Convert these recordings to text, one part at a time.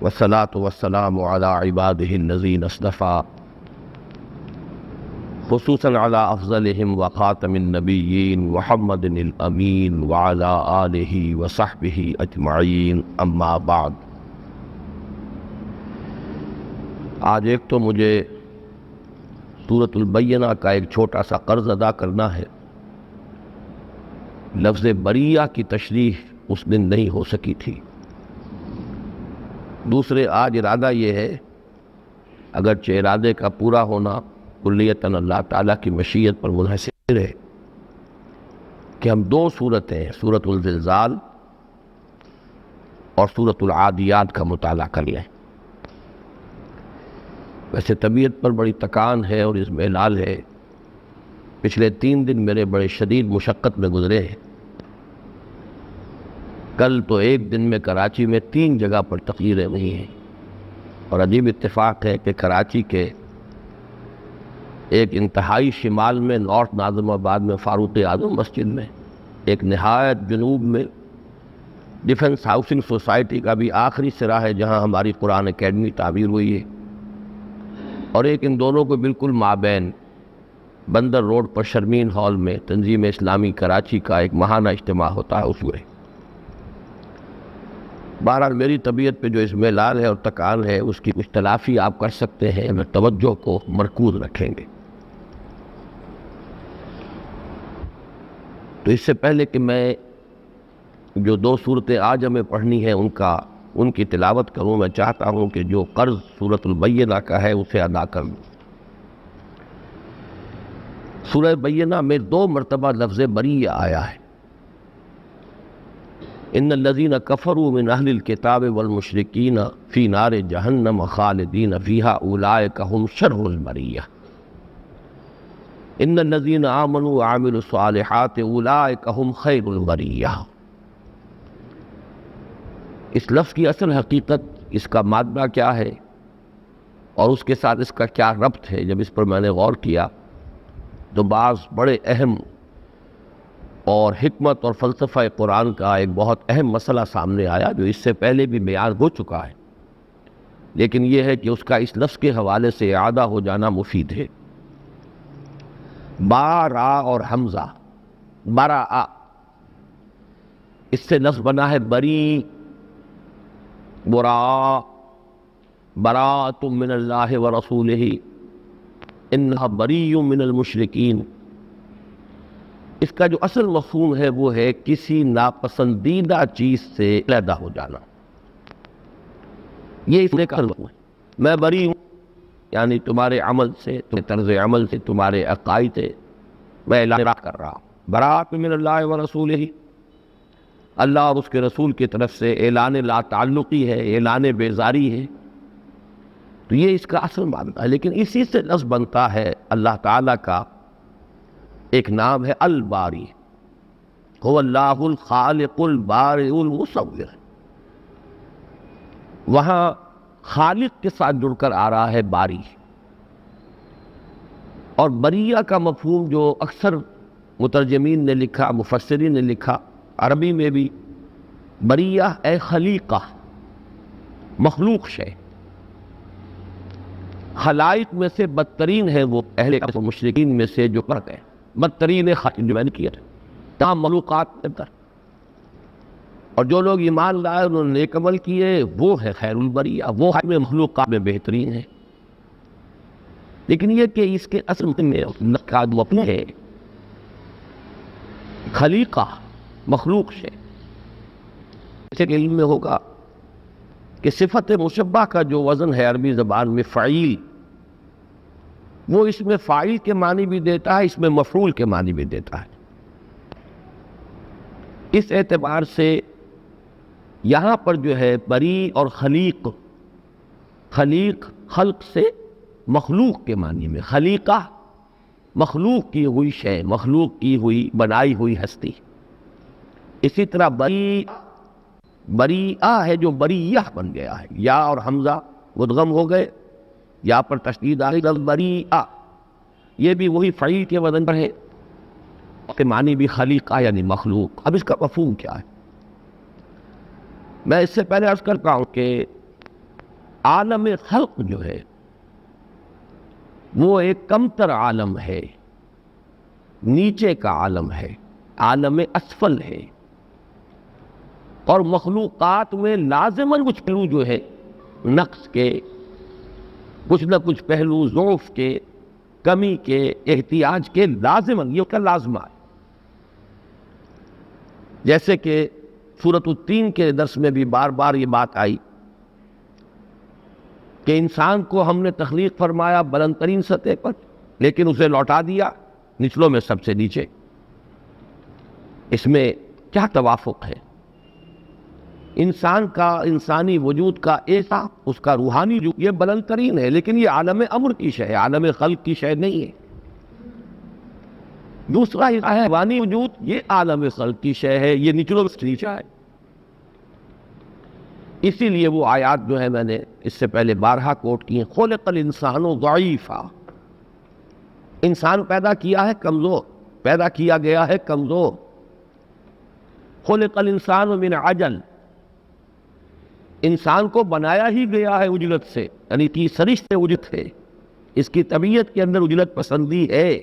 والصلاة والسلام على عباده الذين اصطفى خصوصا على أفضلهم وخاتم النبيين محمد الأمين وعلى آله وصحبه أجمعين أما بعد۔ آج ایک تو مجھے سورۃ البینہ کا ایک چھوٹا سا قرض ادا کرنا ہے۔ لفظ بریہ کی تشریح اس دن نہیں ہو سکی تھی۔ دوسرے آج ارادہ یہ ہے، اگرچہ ارادے کا پورا ہونا کلیتاً اللہ تعالیٰ کی مشیت پر منحصر ہے، کہ ہم دو صورتیں سورۃ الزلزال اور سورۃ العادیات کا مطالعہ کر لیں۔ ویسے طبیعت پر بڑی تکان ہے اور اس میں ملال ہے۔ پچھلے 3 دن میرے بڑے شدید مشقت میں گزرے ہیں۔ کل تو ایک دن میں کراچی میں 3 جگہ پر تقریریں ہوئی ہیں، اور عجیب اتفاق ہے کہ کراچی کے ایک انتہائی شمال میں نارتھ ناظم آباد میں فاروق اعظم مسجد میں، ایک نہایت جنوب میں ڈیفنس ہاؤسنگ سوسائٹی کا بھی آخری سرا ہے جہاں ہماری قرآن اکیڈمی تعمیر ہوئی ہے، اور ایک ان دونوں کو بالکل مابین بندر روڈ پر شرمین ہال میں تنظیم اسلامی کراچی کا ایک ماہانہ اجتماع ہوتا ہے اس میں۔ بہرحال میری طبیعت پہ جو اس میں لال ہے اور تکان ہے اس کی کچھ تلافی آپ کر سکتے ہیں اگر توجہ کو مرکوز رکھیں گے۔ تو اس سے پہلے کہ میں جو 2 صورتیں آج ہمیں پڑھنی ہیں ان کی تلاوت کروں، میں چاہتا ہوں کہ جو قرض سورۃ البینہ کا ہے اسے ادا کر لوں۔ سورہ بینہ میں 2 مرتبہ لفظ بریہ آیا ہے۔ ان الذین کفروا من اہل الکتاب والمشرکین فی نار جہنم خالدین فیہا اولئک ھم شر البریہ ان الذین آمنوا وعملوا الصالحات اولئک ھم خیر البریہ۔ اس لفظ کی اصل حقیقت، اس کا مادہ کیا ہے اور اس کے ساتھ اس کا کیا ربط ہے، جب اس پر میں نے غور کیا تو بعض بڑے اہم اور حکمت اور فلسفہ قرآن کا ایک بہت اہم مسئلہ سامنے آیا جو اس سے پہلے بھی بیان ہو چکا ہے، لیکن یہ ہے کہ اس کا اس لفظ کے حوالے سے اعادہ ہو جانا مفید ہے۔ با، را اور حمزہ، برا، اس سے لفظ بنا ہے بری، برا، براۃ من اللہ ورسولہ انہا بری من المشرکین۔ اس کا جو اصل مفہوم ہے وہ ہے کسی ناپسندیدہ چیز سے علیحدہ ہو جانا۔ یہ اس کا مفہوم ہے۔ میں بری ہوں، یعنی تمہارے عمل سے، تمہارے طرز عمل سے، تمہارے عقائد سے میں اعلان کر رہا ہوں۔ براۃ من اللہ ورسولہ، اللہ اور اس کے رسول کی طرف سے اعلان لا تعلقی ہے، اعلان بیزاری ہے۔ تو یہ اس کا اصل معنی ہے، لیکن اسی سے لفظ بنتا ہے اللہ تعالیٰ کا ایک نام ہے الباری، هو اللہ الخالق البارئ المصور۔ وہاں خالق کے ساتھ جڑ کر آ رہا ہے باری، اور بریہ کا مفہوم جو اکثر مترجمین نے لکھا، مفسرین نے لکھا، عربی میں بھی بریہ اے خلیقہ، مخلوق شے۔ خلائق میں سے بدترین ہے وہ اہل مشرکین میں سے جو فرق ہے، بدترین خلائق جو میں نے کیا تھا تمام مخلوقات کے اندر، اور جو لوگ ایمان لائے انہوں نے نیک عمل کیے وہ ہے خیر البریہ، وہ ہے مخلوقات میں بہترین ہے۔ لیکن یہ کہ اس کے اصل میں مفہوم ہے خلیقہ، مخلوق شے۔ اسے علم میں ہوگا کہ صفت مشبہ کا جو وزن ہے عربی زبان میں فعیل، وہ اس میں فاعل کے معنی بھی دیتا ہے، اس میں مفعول کے معنی بھی دیتا ہے۔ اس اعتبار سے یہاں پر جو ہے بری اور خلیق، خلیق خلق سے مخلوق کے معنی میں، خلیقہ مخلوق کی ہوئی شے، مخلوق کی ہوئی بنائی ہوئی ہستی۔ اسی طرح بری، بریہ ہے جو بریہ بن گیا ہے، یا اور حمزہ مدغم ہو گئے، یا پر تشدید آ گئی، لفظ بریہ یہ بھی وہی فعیل کے وزن پر ہے، کے معنی بھی خلیقہ یعنی مخلوق۔ اب اس کا مفہوم کیا ہے؟ میں اس سے پہلے عرض کرتا ہوں کہ عالم خلق جو ہے وہ ایک کمتر عالم ہے، نیچے کا عالم ہے، عالم اسفل ہے، اور مخلوقات میں لازماً کچھ پہلو جو ہے نقص کے، کچھ نہ کچھ پہلو ضعف کے، کمی کے، احتیاج کے لازماً، یہ اس کا لازمہ ہے۔ جیسے کہ سورۃ التین کے درس میں بھی بار بار یہ بات آئی کہ انسان کو ہم نے تخلیق فرمایا بلند ترین سطح پر، لیکن اسے لوٹا دیا نچلوں میں سب سے نیچے۔ اس میں کیا توافق ہے؟ انسان کا، انسانی وجود کا ایسا، اس کا روحانی وجود یہ بلند ترین ہے، لیکن یہ عالم امر کی شے ہے، عالم خلق کی شے نہیں ہے۔ دوسرا حیوانی وجود یہ عالم خلق کی شے ہے، یہ نچلوں سے نیچے ہے۔ اسی لیے وہ آیات جو ہے میں نے اس سے پہلے بارہا کوٹ کی ہیں، خلق الانسان ضعیفا، انسان پیدا کیا ہے کمزور، پیدا کیا گیا ہے کمزور۔ خلق الانسان من عجل، انسان کو بنایا ہی گیا ہے عجلت سے، یعنی کہ سرشت عجلت ہے، اس کی طبیعت کے اندر عجلت پسندی ہے۔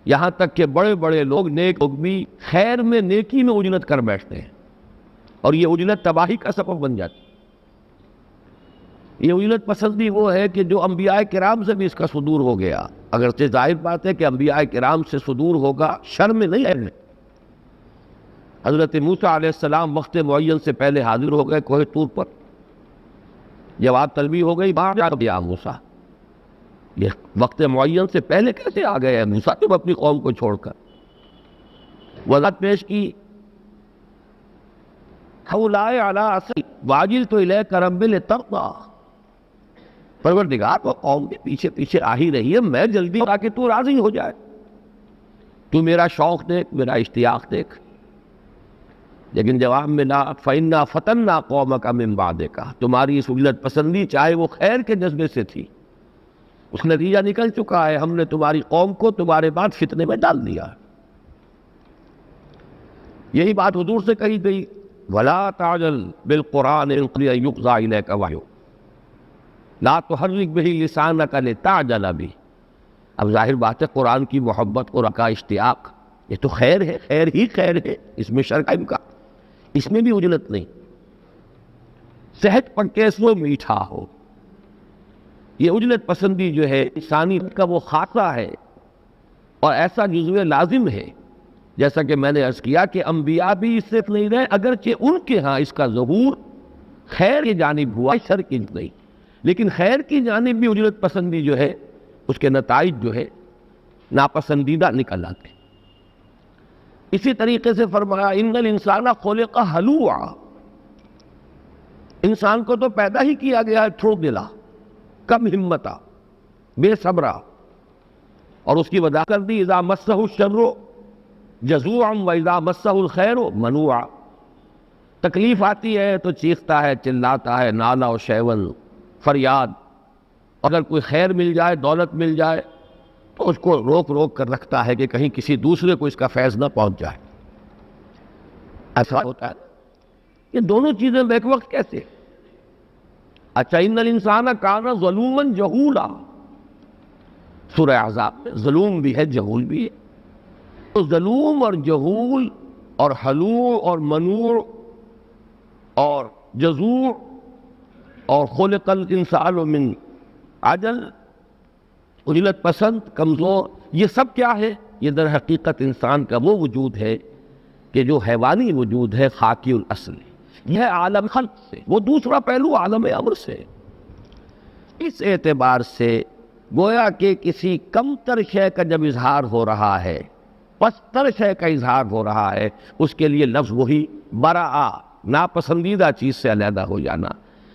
یہاں تک کہ بڑے بڑے لوگ، نیک لوگ بھی خیر میں، نیکی میں عجلت کر بیٹھتے ہیں، اور یہ عجلت تباہی کا سبب بن جاتی ہے۔ یہ عجلت پسندی وہ ہے کہ جو انبیاء کرام سے بھی اس کا صدور ہو گیا، اگرچہ ظاہر بات ہے کہ انبیاء کرام سے صدور ہوگا شر میں نہیں ہے۔ حضرت موسیٰ علیہ السلام وقت معین سے پہلے حاضر ہو گئے کوہ طور پر، جواب طلبی ہو گئی، باہر جا دیا موسیٰ، یہ وقت معین سے پہلے کیسے آ گئے ہیں موسیٰ تم اپنی قوم کو چھوڑ کر؟ وضاحت پیش کی، حولائے علی اصل واجلت الیک رب لترضی، پروردگار وہ قوم کے پیچھے پیچھے آ ہی رہی ہے، میں جلدی تاکہ تو راضی ہو جائے، تو میرا شوق دیکھ، میرا اشتیاق دیکھ۔ لیکن جواب ملا فَإِنَّا فَتَنَّا قَوْمَكَ مِن بَعْدِكَ، تمہاری اس عجلت پسندی چاہے وہ خیر کے جذبے سے تھی، اس نتیجہ نکل چکا ہے، ہم نے تمہاری قوم کو تمہارے بعد فتنے میں ڈال دیا۔ یہی بات حضور سے کہی گئی، وَلَا تَعْجَلْ بِالْقُرْآنِ مِن قَبْلِ أَن يُقْضَىٰ إِلَيْكَ وَحْيُهُ لَا تُحَرِّكْ بِهِ لِسَانَكَ لِتَعْجَلَ بِهِ۔ اب ظاہر بات ہے قرآن کی محبت، قرآن کا اشتیاق، یہ تو خیر ہے، خیر ہی خیر ہے، اس میں شر کا امکان، اس میں بھی عجلت نہیں۔ صحت پر کیسو میٹھا ہو، یہ عجلت پسندی جو ہے انسانیت کا وہ خاصہ ہے، اور ایسا جزو لازم ہے، جیسا کہ میں نے عرض کیا کہ انبیاء بھی اس سے نہیں رہے، اگرچہ ان کے ہاں اس کا ظہور خیر کی جانب ہوا، شر کی نہیں، لیکن خیر کی جانب بھی عجلت پسندی جو ہے اس کے نتائج جو ہے ناپسندیدہ نکل آتے۔ اسی طریقے سے فرمایا ان الانسان خلق ہلوعا، انسان کو تو پیدا ہی کیا گیا ہے تھوڑ دلا، کم ہمتا، بے صبرا، اور اس کی وضاحت کر دی اذا مسہ الشر جزوعا واذا مسہ الخیر منوعا، تکلیف آتی ہے تو چیختا ہے، چلاتا ہے، نالا و شیون، فریاد، اگر کوئی خیر مل جائے، دولت مل جائے تو اس کو روک روک کر رکھتا ہے کہ کہیں کسی دوسرے کو اس کا فیض نہ پہنچ جائے۔ ایسا ہوتا ہے، یہ دونوں چیزیں بیک وقت کیسے؟ اچھا ان الانسان کان ظلوما جہولا، سورہ احزاب میں ظلوم بھی ہے، جہول بھی ہے، تو ظلوم اور جہول اور حلوع اور منوع اور جزوع اور خلق الانسان من عجل، عجلت پسند، کمزور، یہ سب کیا ہے؟ یہ در حقیقت انسان کا وہ وجود ہے کہ جو حیوانی وجود ہے، خاکی الاصل، یہ ہے عالم خلق سے، وہ دوسرا پہلو عالم امر سے۔ اس اعتبار سے گویا کہ کسی کمتر شے کا جب اظہار ہو رہا ہے، پستر شے کا اظہار ہو رہا ہے، اس کے لیے لفظ وہی برآ، ناپسندیدہ چیز سے علیحدہ ہو جانا۔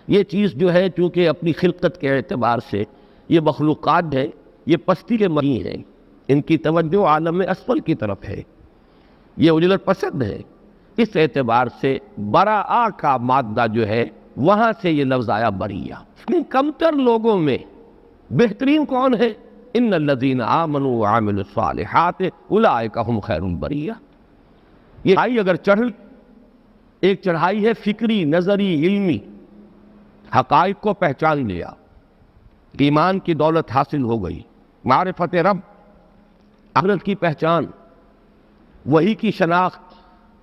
یہ چیز جو ہے چونکہ اپنی خلقت کے اعتبار سے یہ مخلوقات ہیں، یہ پستی کے مئی ہیں، ان کی توجہ عالم اسفل کی طرف ہے، یہ عجلت پسند ہے، اس اعتبار سے برآ کا مادہ جو ہے وہاں سے یہ لفظ آیا بریہ۔ ان کمتر لوگوں میں بہترین کون ہے؟ ان الذین آمنوا وعملوا الصالحات اولئک هم خیر البریہ۔ یہ اگر ایک چڑھائی ہے فکری، نظری، علمی، حقائق کو پہچان لیا، ایمان کی دولت حاصل ہو گئی، معرفت رب، آخرت کی پہچان، وہی کی شناخت،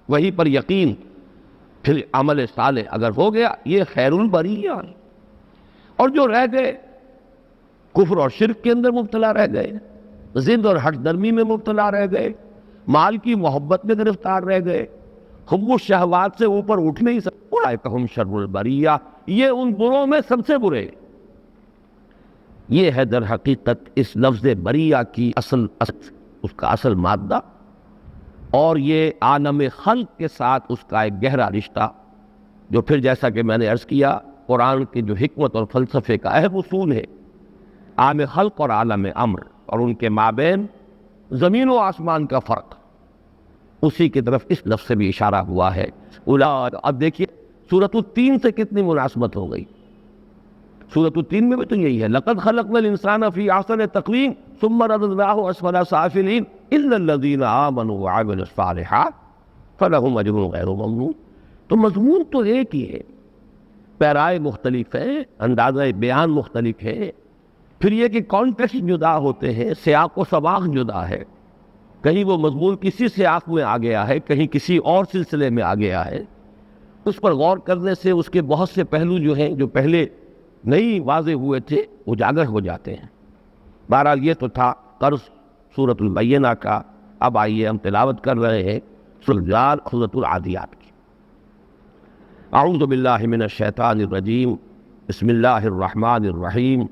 وہی پر یقین، پھر عمل صالح اگر ہو گیا، یہ خیر البریہ۔ اور جو رہ گئے کفر اور شرک کے اندر مبتلا رہ گئے، ضد اور ہٹ درمی میں مبتلا رہ گئے، مال کی محبت میں گرفتار رہ گئے، حب الشہوات سے اوپر اٹھ نہیں سکتے، اولئک ہم شر البریہ، یہ ان بروں میں سب سے برے۔ یہ ہے در حقیقت اس لفظ بریہ کی اس کا اصل مادہ، اور یہ عالم خلق کے ساتھ اس کا ایک گہرا رشتہ، جو پھر جیسا کہ میں نے عرض کیا قرآن کی جو حکمت اور فلسفے کا اہم اصول ہے، عالم خلق اور عالم امر، اور ان کے مابین زمین و آسمان کا فرق، اسی کی طرف اس لفظ سے بھی اشارہ ہوا ہے۔ اب دیکھیے سورۃ التین سے کتنی مناسبت ہو گئی۔ سورۃ التین میں بھی تو یہی ہے، لَقَدْ خَلَقْنَا الْإِنسَانَ فِي أَحْسَنِ تَقْوِيمٍ ثُمَّ رَدَدْنَاهُ أَسْفَلَ سَافِلِينَ إِلَّا الَّذِينَ آمَنُوا وَعَمِلُوا الصَّالِحَاتِ فَلَهُمْ أَجْرٌ غَيْرُ مَمْنُونٍ۔ تو مضمون تو ایک ہی ہے، پیرائے مختلف ہے، اندازہ بیان مختلف ہے، پھر یہ کہ کانٹیکسٹ جدا ہوتے ہیں، سیاق و سباق جدا ہے، کہیں وہ مضمون کسی سیاق میں آ گیا ہے، کہیں کسی اور سلسلے میں آ گیا ہے، اس پر غور کرنے سے اس کے بہت سے پہلو جو ہیں، جو پہلے نہیں واضح ہوئے تھے، اجاگر ہو جاتے ہیں۔ بہرحال یہ تو تھا قرض سورۃ البینہ کا۔ اب آئیے ہم تلاوت کر رہے ہیں سورۃ العادیات کی۔ اعوذ باللہ من الشیطان الرجیم، بسم اللہ الرحمن الرحیم۔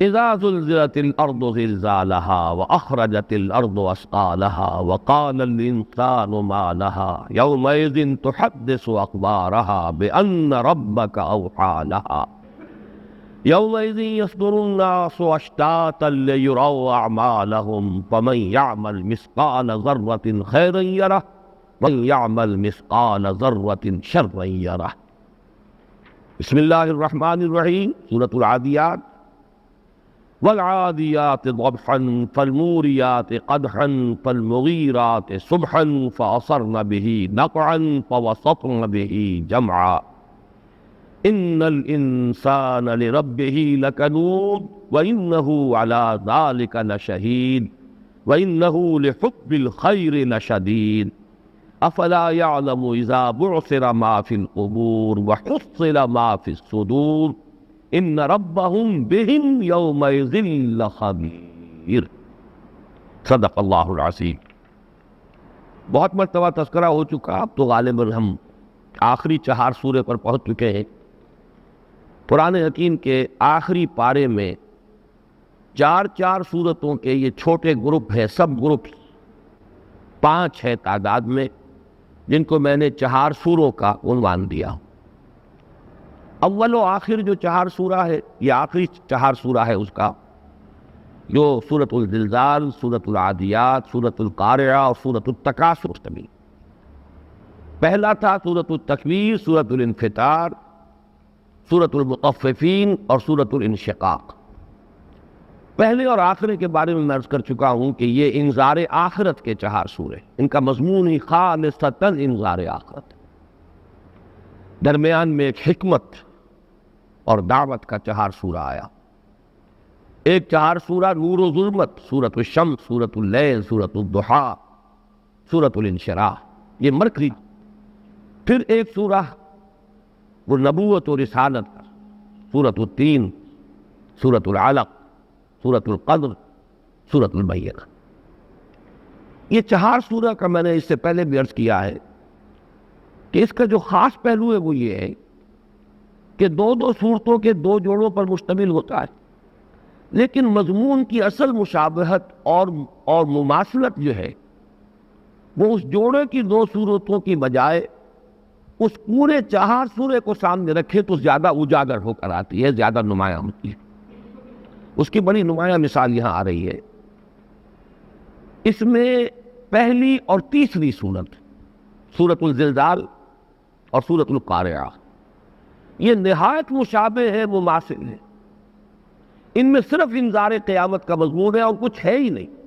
اذا زلزلت الارض زلزالها واخرجت الارض اثقالها وقال الانسان ما لها يومئذ تحدث اخبارها بان ربك اوحى لها يومئذ يصدر الناس اشتاتا ليروا اعمالهم فمن يعمل مثقال ذرة خيرا يره ومن يعمل مثقال ذرة شرا يره۔ بسم اللہ الرحمن الرحیم، سورۃ العادیات۔ والعادیات ضبحا فالموریات قدحا فالمغیرات صبحا فأثرن به نقعا فوسطن به جمعا ان الانسان لربه لکنود وانه على ذلك لشهید وانه لحب الخير لشدید افلا يعلم اذا بعثر ما في القبور وحصل ما في الصدور ان ربهم بهم یومئذ لخبیر۔ صدق اللہ العظیم۔ بہت مرتبہ تذکرہ ہو چکا، اب تو غالباً ہم آخری 4 سورے پر پہنچ چکے ہیں۔ قرآن حکیم کے آخری پارے میں 4 سورتوں کے یہ چھوٹے گروپ ہیں، سب گروپ 5 ہے تعداد میں، جن کو میں نے 4 سوروں کا عنوان دیا۔ اول و آخر جو 4 سورہ ہے، یہ آخری 4 سورہ ہے اس کا، جو سورۃ الزلزال، سورۃ العادیات، سورۃ القارعہ اور سورۃ التکاثر مشتمل۔ پہلا تھا سورۃ التکویر، سورۃ الانفطار، سورۃ المطففین اور سورۃ الانشقاق۔ پہلے اور آخرے کے بارے میں عرض کر چکا ہوں کہ یہ انذار آخرت کے 4 سورے، ان کا مضمون ہی خالصتاً انذار آخرت۔ درمیان میں ایک حکمت اور دعوت کا 4 سورہ آیا۔ ایک 4 سورہ نور و ظلمت، سورۃ الشمس، سورۃ اللیل، سورۃ الضحیٰ، سورۃ الانشراح، یہ مرکزی۔ پھر ایک سورہ وہ نبوت و رسالت، سورۃ التین، سورۃ العلق، سورۃ القدر، سورۃ البینہ۔ یہ 4 سورہ کا میں نے اس سے پہلے بھی عرض کیا ہے کہ اس کا جو خاص پہلو ہے وہ یہ ہے کہ 2 سورتوں کے 2 جوڑوں پر مشتمل ہوتا ہے، لیکن مضمون کی اصل مشابہت اور مماثلت جو ہے وہ اس جوڑے کی 2 سورتوں کی بجائے اس پورے 4 سورے کو سامنے رکھے تو زیادہ اجاگر ہو کر آتی ہے، زیادہ نمایاں ہوتی ہے۔ اس کی بڑی نمایاں مثال یہاں آ رہی ہے۔ اس میں پہلی اور تیسری سورت، سورۃ الزلزال اور سورۃ القارعہ، یہ نہایت مشابہ ہے، مماثل ہے۔ ان میں صرف انذار قیامت کا مضمون ہے اور کچھ ہے ہی نہیں،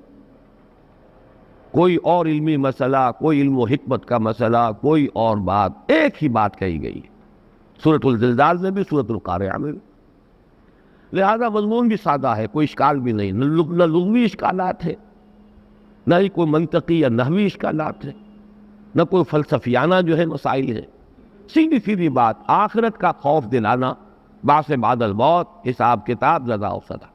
کوئی اور علمی مسئلہ، کوئی علم و حکمت کا مسئلہ، کوئی اور بات، ایک ہی بات کہی گئی ہے۔ سورۃ الزلزال میں بھی، سورۃ القارعہ میں بھی۔ لہذا مضمون بھی سادہ ہے، کوئی اشکال بھی نہیں، نہ لغوی اشکالات ہے، نہ ہی کوئی منطقی یا نحوی اشکالات ہے، نہ کوئی فلسفیانہ جو ہے مسائل ہے۔ سیدھی سیدھی بات، آخرت کا خوف دلانا، بعث بعد الموت، حساب کتاب، جزا و سزا۔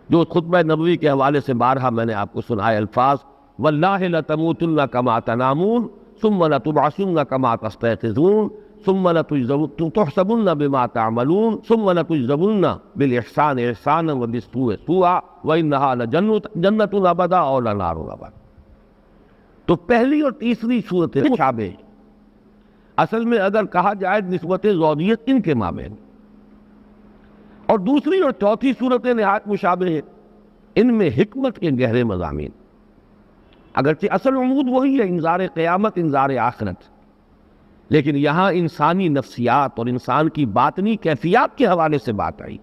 جو خطبہ نبوی کے حوالے سے بارہا میں نے آپ کو سنائے الفاظ، واللہ لتموتن کما تنامون ثم لتبعثن کما تستيقظون ثم لتحسبن بما تعملون ثم لتجزون بالاحسان احسانا وبالسوء سوءا وانها لجنۃ ابدا اور لنار ابدا۔ تو پہلی اور تیسری صورتیں مشابہ ہیں۔ اصل میں اگر کہا جائے نسبت زوجیت ان کے مابین، اور دوسری اور چوتھی صورتیں نہایت مشابہ ہیں، ان میں حکمت کے گہرے مضامین، اگرچہ اصل عمود وہی ہے، انذار قیامت، انذار آخرت، لیکن یہاں انسانی نفسیات اور انسان کی باطنی کیفیات کے حوالے سے بات آئی۔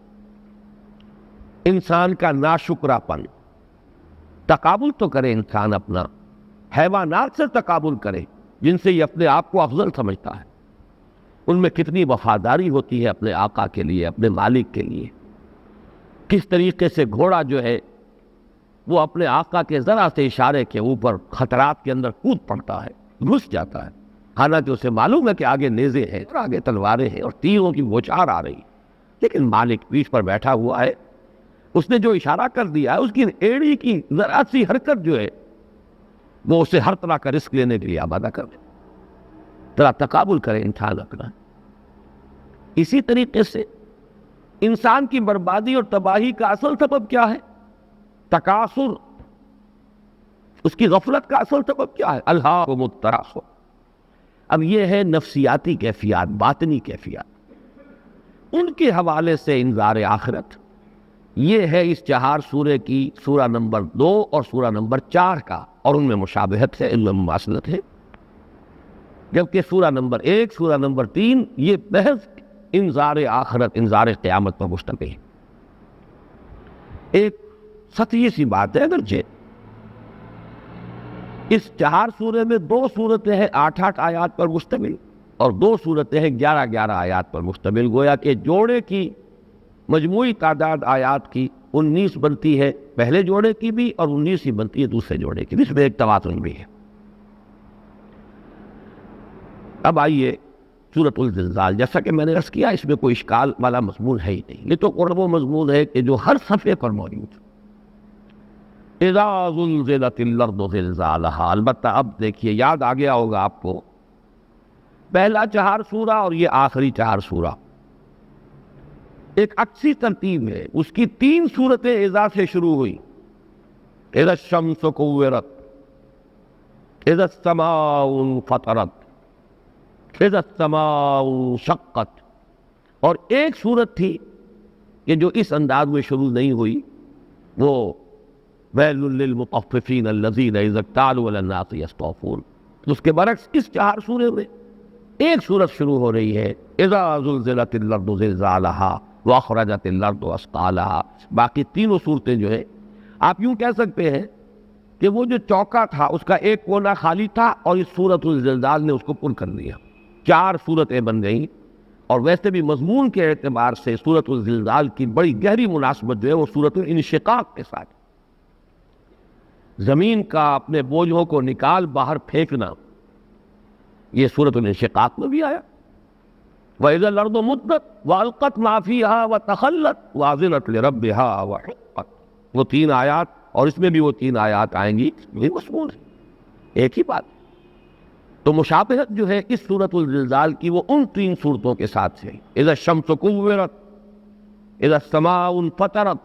انسان کا ناشکرا پن، تقابل تو کرے انسان اپنا، حیوانات سے تقابل کرے جن سے یہ اپنے آپ کو افضل سمجھتا ہے، ان میں کتنی وفاداری ہوتی ہے اپنے آقا کے لیے، اپنے مالک کے لیے۔ کس طریقے سے گھوڑا جو ہے وہ اپنے آقا کے ذرا سے اشارے کے اوپر خطرات کے اندر کود پڑتا ہے، گھس جاتا ہے، حالانکہ اسے معلوم ہے کہ آگے نیزے ہیں اور آگے تلواریں ہیں اور تیروں کی بوچھار آ رہی، لیکن مالک پیٹھ پر بیٹھا ہوا ہے، اس نے جو اشارہ کر دیا ہے، اس کی ایڑی کی ذرا سی حرکت جو ہے وہ اسے ہر طرح کا رسک لینے کے لیے آمادہ کر دے۔ ذرا تقابل کرے انسان اپنا۔ اسی طریقے سے انسان کی بربادی اور تباہی کا اصل سبب کیا ہے؟ تکاثر۔ اس کی غفلت کا اصل سبب کیا ہے؟ الہاکم التکاثر۔ اب یہ ہے نفسیاتی کیفیات، باطنی کیفیات، ان کے حوالے سے انذار آخرت۔ یہ ہے اس چہار سورہ کی سورہ نمبر 2 اور سورہ نمبر 4 کا، اور ان میں مشابہت ہے، ان میں مماثلت ہے، جبکہ سورہ نمبر 1، سورہ نمبر 3 یہ محض انذار آخرت، انذار قیامت پر مشتمل ہے۔ ایک سطحی سی بات ہے، اگرچہ اس 4 سورے میں 2 صورتیں ہیں 8 آیات پر مشتمل، اور 2 صورتیں ہیں 11 آیات پر مشتمل، گویا کہ جوڑے کی مجموعی تعداد آیات کی 19 بنتی ہے پہلے جوڑے کی بھی، اور 19 ہی بنتی ہے دوسرے جوڑے کی بھی، اس میں ایک توازن بھی ہے۔ اب آئیے سورۃ الزلزال، جیسا کہ میں نے عرض کیا اس میں کوئی اشکال والا مضمون ہے ہی نہیں، یہ تو قرب و مضمون ہے کہ جو ہر صفحے پر موجود ہے۔ اذا زلزلت الارض زلزالها، البتہ اب دیکھیے یاد آ گیا ہوگا آپ کو، پہلا 4 سورہ اور یہ آخری 4 سورہ ایک عکسی ترتیب ہے، اس کی 3 صورتیں اذا سے شروع ہوئی، اذا الشمس کورت، اذا السماء انفطرت، اذا السماء انشقت، اور ایک صورت تھی کہ جو اس انداز میں شروع نہیں ہوئی، وہ ویل للمطففین الذین اذا اکتالوا علی الناس یستوفون۔ اس کے برعکس اس 4 سورے میں ایک صورت شروع ہو رہی ہے اذا زلزلت الارض زلزالها واخرجت الارض اثقالها۔ باقی تینوں صورتیں جو ہے آپ یوں کہہ سکتے ہیں کہ وہ جو چوکا تھا اس کا ایک کونا خالی تھا، اور اس سورۃ الزلزال نے اس کو پر کر دیا، 4 صورتیں بن گئیں۔ اور ویسے بھی مضمون کے اعتبار سے سورۃ الزلزال کی بڑی گہری مناسبت جو ہے وہ سورۃ الانشقاق کے ساتھ، زمین کا اپنے بوجھوں کو نکال باہر پھینکنا، یہ سورۃ الانشقاق میں بھی آیا۔ وَإِذَا الْأَرْضُ مُدَّتْ وَأَلْقَتْ مَا فِيهَا وَتَخَلَّتْ وَأَذِنَتْ لِرَبِّهَا وَحُقَّتْ، وہ 3 آیات، اور اس میں بھی وہ 3 آیات آئیں گی، یہ مضمون ہے، ایک ہی بات۔ تو مشابہت جو ہے اس سورۃ الزلزال کی وہ ان 3 صورتوں کے ساتھ ہے، اذا الشمس کورت، اذا السماء انفطرت،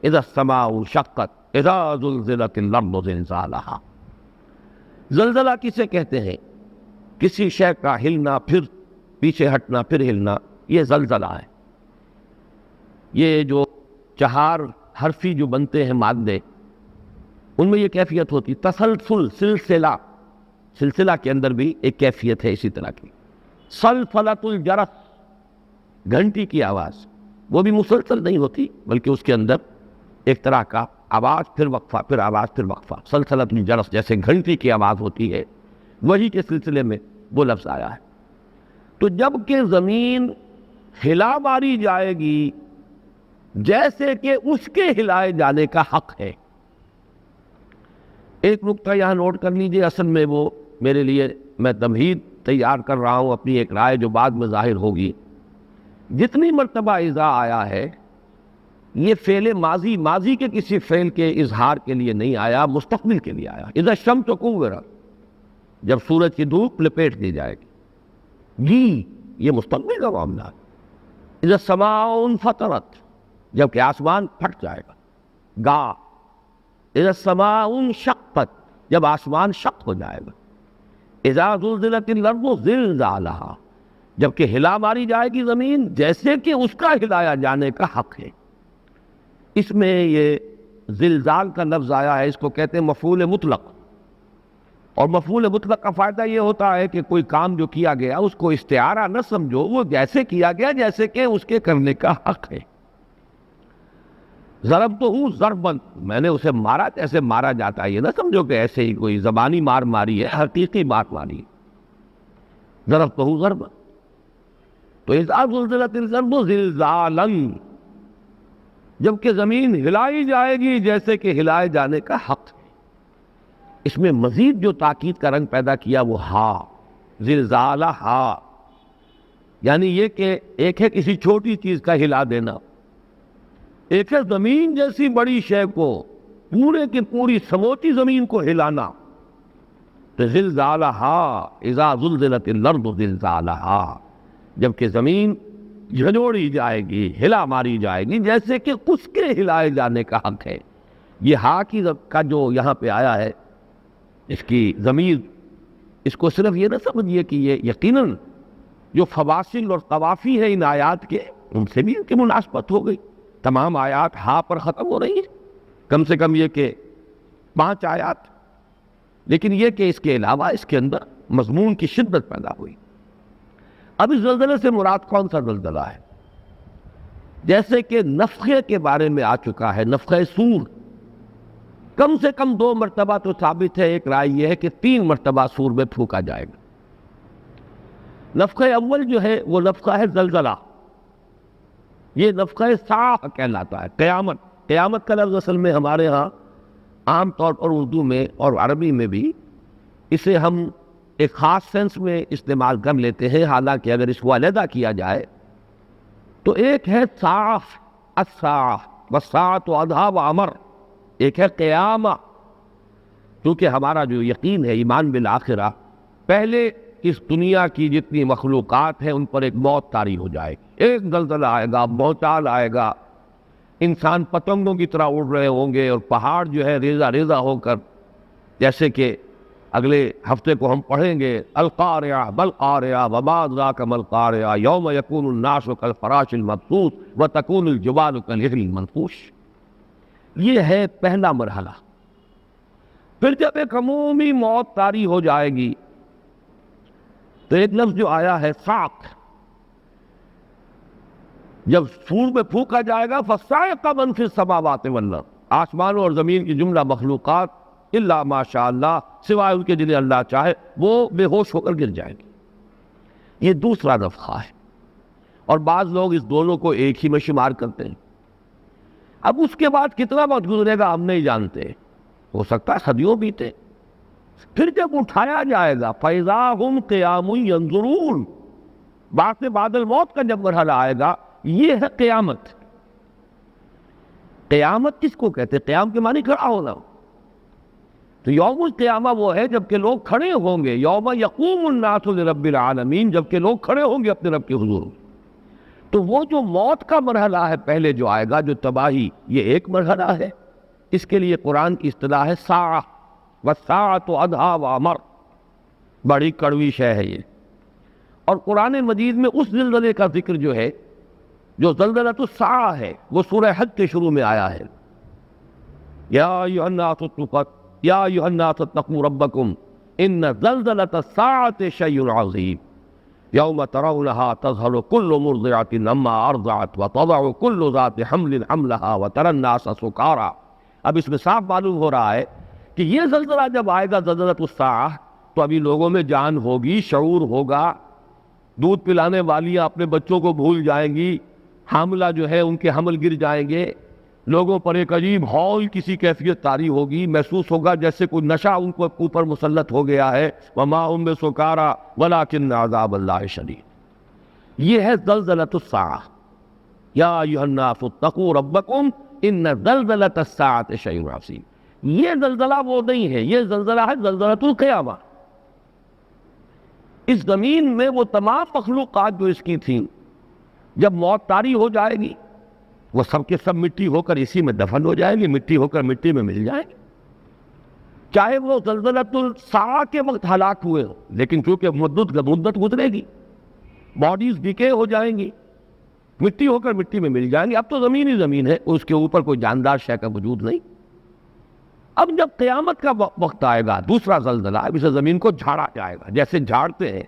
اذا السماء انشقت، اذا زلزلت الارض زلزالها۔ زلزلہ کسے کہتے ہیں؟ کسی شے کا ہلنا، پھر پیچھے ہٹنا، پھر ہلنا، یہ زلزلہ ہے۔ یہ جو 4 حرفی جو بنتے ہیں مادے، ان میں یہ کیفیت ہوتی، تسلسل، سلسلہ کے اندر بھی ایک کیفیت ہے اسی طرح کی۔ سلسلۃ الجرس، گھنٹی کی آواز، وہ بھی مسلسل نہیں ہوتی بلکہ اس کے اندر ایک طرح کا آواز، پھر وقفہ، پھر آواز، پھر وقفہ۔ سلسلۃ الجرس جیسے گھنٹی کی آواز ہوتی ہے، وہی کے سلسلے میں وہ لفظ آیا ہے۔ تو جب کہ زمین ہلا ماری جائے گی جیسے کہ اس کے ہلائے جانے کا حق ہے. ایک نقطہ یہاں نوٹ کر لیجئے، اصل میں وہ میرے لیے میں تمہید تیار کر رہا ہوں اپنی ایک رائے جو بعد میں ظاہر ہوگی. جتنی مرتبہ اذا آیا ہے یہ فعل ماضی کے کسی فعل کے اظہار کے لیے نہیں آیا، مستقبل کے لیے آیا. اذا الشمس کورت، جب سورج کی دھوپ لپیٹ دی جائے گی، جی یہ مستقبل کا معاملہ ہے. اذا السماء انفطرت، جب کہ آسمان پھٹ جائے گا. گا اذا السماء انشقت، جب آسمان شق ہو جائے گا. اذا زلزلت الارض زلزالہا، جب کہ ہلا ماری جائے گی زمین جیسے کہ اس کا ہلایا جانے کا حق ہے. اس میں یہ زلزال کا لفظ آیا ہے، اس کو کہتے ہیں مفعول مطلق. اور مفعول مطلق کا فائدہ یہ ہوتا ہے کہ کوئی کام جو کیا گیا اس کو استعارہ نہ سمجھو، وہ جیسے کیا گیا جیسے کہ اس کے کرنے کا حق ہے. ضربتہ ضربا، میں نے اسے مارا جیسے مارا جاتا ہے، یہ نہ سمجھو کہ ایسے ہی کوئی زبانی مار ماری ہے، حقیقی مار ماری ہے. ضربتہ ضربا. تو اذا زلزلت الارض زلزالا، جبکہ زمین ہلائی جائے گی جیسے کہ ہلائے جانے کا حق ہے. اس میں مزید جو تاکید کا رنگ پیدا کیا وہ ہا، زلزالہ ہا، یعنی یہ کہ ایک ہے کسی چھوٹی چیز کا ہلا دینا، ایک ہے زمین جیسی بڑی شے کو، پورے کی پوری سموتی زمین کو ہلانا. تو زلزالہا اذا زلزلت الارض زلزالہا، جبکہ زمین جھنجھوڑی جائے گی، ہلا ماری جائے گی جیسے کہ اس کے ہلائے جانے کا حق ہے. یہ ہا کا جو یہاں پہ آیا ہے اس کی ضمیر، اس کو صرف یہ نہ سمجھیے کہ یہ یقیناً جو فواصل اور قوافی ہے ان آیات کے ان سے بھی ان کی مناسبت ہو گئی. تمام آیات ہا پر ختم ہو رہی ہیں، کم سے کم یہ کہ 5 آیات. لیکن یہ کہ اس کے علاوہ اس کے اندر مضمون کی شدت پیدا ہوئی. اب اس زلزلے سے مراد کون سا زلزلہ ہے؟ جیسے کہ نفخے کے بارے میں آ چکا ہے، نفخہ سور کم سے کم 2 مرتبہ تو ثابت ہے. ایک رائے یہ ہے کہ 3 مرتبہ سور میں پھونکا جائے گا. نفخہ اول جو ہے وہ نفخہ ہے زلزلہ، یہ نفخہ صاع کہلاتا ہے. قیامت کا لفظ اصل میں ہمارے ہاں عام طور پر اردو میں اور عربی میں بھی اسے ہم ایک خاص سینس میں استعمال کر لیتے ہیں، حالانکہ اگر اس کو علیحدہ کیا جائے تو ایک ہے صاف الساعہ والساعۃ اضحیٰ وامر، ایک ہے قیامہ. کیونکہ ہمارا جو یقین ہے ایمان بالآخرہ، پہلے اس دنیا کی جتنی مخلوقات ہیں ان پر ایک موت طاری ہو جائے گی، ایک زلزلہ آئے گا، بھونچال آئے گا، انسان پتنگوں کی طرح اڑ رہے ہوں گے اور پہاڑ جو ہے ریزہ ریزہ ہو کر، جیسے کہ اگلے ہفتے کو ہم پڑھیں گے القارعہ بالقارعہ وما ادراک ما القارعہ یوم یکون الناس کالفراش المبثوث وتکون الجبال کالعہن المنفوش. یہ ہے پہلا مرحلہ. پھر جب ایک عمومی موت طاری ہو جائے گی تو ایک لفظ جو آیا ہے صاق، جب سور میں پھونکا جائے گا فصاعق من فی السماوات والارض، آسمانوں اور زمین کی جملہ مخلوقات الا ماشاء اللہ، سوائے ان کے جنہیں اللہ چاہے، وہ بے ہوش ہو کر گر جائیں گے. یہ دوسرا نفخہ ہے اور بعض لوگ اس دونوں کو ایک ہی میں شمار کرتے ہیں. اب اس کے بعد کتنا وقت گزرے گا ہم نہیں جانتے، ہو سکتا ہے صدیوں بیتے. پھر جب اٹھایا جائے گا فَإِذَا هُمْ قِيَامٌ يَنظُرُونَ، بعد بعد الموت کا جب مرحلہ آئے گا، یہ ہے قیامت. قیامت کس کو کہتے ہیں؟ قیام کے معنی کھڑا ہونا. تو یوم القیامہ وہ ہے جب کہ لوگ کھڑے ہوں گے، یوم یقوم الناس لرب العالمین، جب کہ لوگ کھڑے ہوں گے اپنے رب کے حضور. تو وہ جو موت کا مرحلہ ہے پہلے جو آئے گا، جو تباہی، یہ ایک مرحلہ ہے. اس کے لیے قرآن کی اصطلاح ہے ساعہ، والساعۃ اضحیٰ وامر، بڑی کڑوی شے ہے یہ. اور قرآن مجید میں اس زلزلے کا ذکر جو ہے جو زلزلۃ الساعہ ہے وہ سورہ حج کے شروع میں آیا ہے. یا ایھا الناس اتقوا ربکم ان زلزلۃ الساعۃ شیء عظیم یوم ترونها تذہل کل مرضعۃ عما ارضعت وتضع کل ذات حمل حملها وتری الناس سکارى. اب اس میں صاف معلوم ہو رہا ہے کہ یہ زلزلہ جب آئے گا زلزلۃ الساعہ تو ابھی لوگوں میں جان ہوگی، شعور ہوگا، دودھ پلانے والیاں اپنے بچوں کو بھول جائیں گی، حاملہ جو ہے ان کے حمل گر جائیں گے، لوگوں پر ایک عجیب ہول کسی کیفیت طاری ہوگی، محسوس ہوگا جیسے کوئی نشہ ان کو اوپر مسلط ہو گیا ہے۔ وما هم بسکارى ولکن عذاب اللہ شدید۔ یہ ہے زلزلۃ الساعہ۔ یا ایھا الناس اتقوا ربکم ان زلزلۃ الساعۃ شیء عظیم۔ یہ زلزلہ وہ نہیں ہے، یہ زلزلہ ہے زلزلۃ القیامہ۔ اس زمین میں وہ تمام مخلوقات جو اس کی تھیں، جب موت طاری ہو جائے گی وہ سب کے سب مٹی ہو کر اسی میں دفن ہو جائیں گے، مٹی ہو کر مٹی میں مل جائیں گے، چاہے وہ زلزلۃ الساعہ کے وقت ہلاک ہوئے ہو، لیکن چونکہ مدت گزرے گی، باڈیز ڈیکے ہو جائیں گی، مٹی ہو کر مٹی میں مل جائیں گے۔ اب تو زمین ہی زمین ہے، اس کے اوپر کوئی جاندار شے کا وجود نہیں۔ اب جب قیامت کا وقت آئے گا، دوسرا زلزلہ، اب اسے زمین کو جھاڑا جائے گا، جیسے جھاڑتے ہیں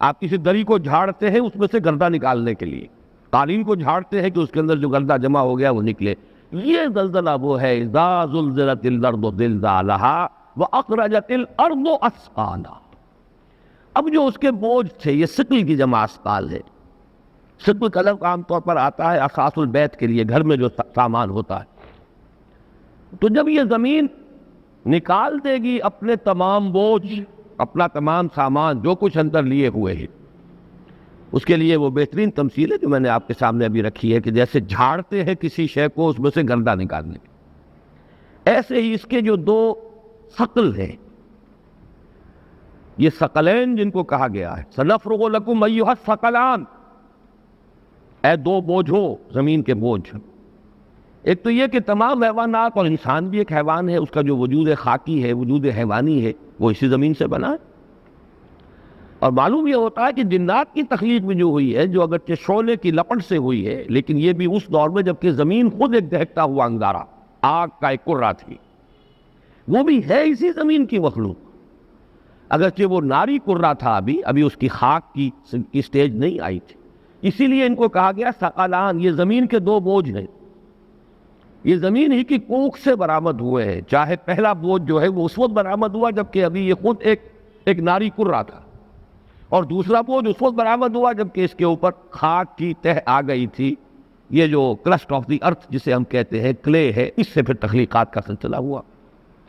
آپ کسی دری کو جھاڑتے ہیں اس میں سے گردہ نکالنے کے لیے، قالین کو جھاڑتے ہیں کہ اس کے اندر جو گردہ جمع ہو گیا وہ نکلے۔ یہ زلزلہ وہ ہے اذا زلزلت الارض زلزالها واخرجت الارض اثقالها۔ اب جو اس کے بوجھ تھے، یہ ثقل کی جمع اثقال ہے۔ ثقل کا لفظ عام طور پر آتا ہے اساس البیت کے لیے، گھر میں جو سامان ہوتا ہے۔ تو جب یہ زمین نکال دے گی اپنے تمام بوجھ، اپنا تمام سامان جو کچھ اندر لیے ہوئے ہیں، اس کے لیے وہ بہترین تمثیل ہے جو میں نے آپ کے سامنے ابھی رکھی ہے کہ جیسے جھاڑتے ہیں کسی شے کو اس میں سے گردہ نکالنے کے، ایسے ہی اس کے جو دو ثقل ہیں، یہ ثقلین جن کو کہا گیا ہے، سنفرغ لکم ایھا الثقلان، اے دو بوجھو، زمین کے بوجھ۔ ایک تو یہ کہ تمام حیوانات، اور انسان بھی ایک حیوان ہے، اس کا جو وجود خاکی ہے، وجود حیوانی ہے، وہ اسی زمین سے بنا ہے۔ اور معلوم یہ ہوتا ہے کہ جنات کی تخلیق بھی جو ہوئی ہے، جو اگرچہ شعلے کی لپٹ سے ہوئی ہے، لیکن یہ بھی اس دور میں جبکہ زمین خود ایک دہکتا ہوا انگارہ، آگ کا ایک کرہ تھی، وہ بھی ہے اسی زمین کی مخلوق، اگرچہ وہ ناری کرہ تھا، ابھی اس کی خاک کی سٹیج نہیں آئی تھی، اسی لیے ان کو کہا گیا ثقلان۔ یہ زمین کے دو بوجھ ہیں، یہ زمین ہی کی کوکھ سے برآمد ہوئے ہیں، چاہے پہلا بوجھ جو ہے وہ اس وقت برآمد ہوا جبکہ ابھی یہ خود ایک ناری کرہ تھا، اور دوسرا بوجھ اس وقت برآمد ہوا جبکہ اس کے اوپر خاک کی تہ آ گئی تھی، یہ جو کرسٹ آف دی ارتھ جسے ہم کہتے ہیں، کلے ہے، اس سے پھر تخلیقات کا سلسلہ ہوا۔